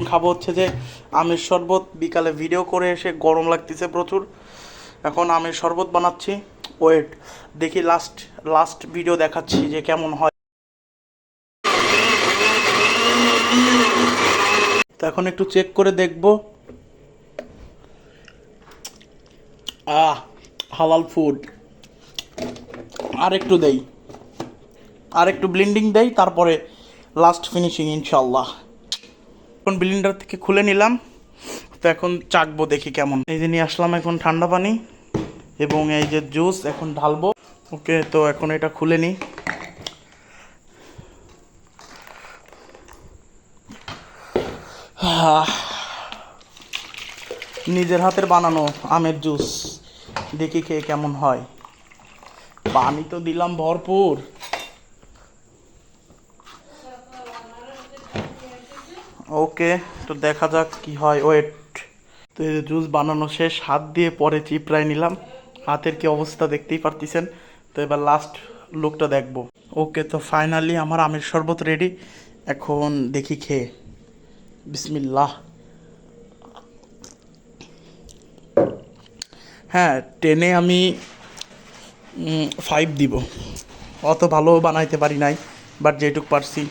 খাবো হচ্ছে যে আমের শরবত। বিকালে ভিডিও করে এসে গরম লাগতেছে প্রচুর, এখন আমের শরবত বানাচ্ছি। ওয়েট, দেখি লাস্ট ভিডিও দেখাচ্ছি যে কেমন হয়। তো এখন একটু চেক করে দেখবো। হালাল ফুড। আর একটু দেই, আর একটু ব্লেন্ডিং দেই, তারপরে লাস্ট ফিনিশিং ইনশাল্লাহ। এখন ব্লেন্ডার থেকে খুলে নিলাম, তো এখন চাকবো দেখি কেমন। এই যে নিয়ে আসলাম এখন ঠান্ডা পানি এবং এই যে জুস এখন ঢালবো। ওকে, তো এখন এটা খুলে নিই। নিজের হাতের বানানো আমের জুস, দেখি খেয়ে কেমন হয়। পানি তো দিলাম ভরপুর। ওকে, তো দেখা যাক কি হয়। ওয়েট, তো এই যে জুস বানানো শেষ, হাত দিয়ে পরে চিপড়াই নিলাম। হাতের কি অবস্থা দেখতেই পারতেছেন। তো এবার লাস্ট লুকটা দেখবো। ওকে, তো ফাইনালি আমার আমের শরবত রেডি। এখন দেখি খেয়ে। বিসমিল্লাহ। হ্যাঁ, 10-এ আমি 5 দিব। অত ভালো বানাইতে পারি নাই, বাট যেটুক পারছি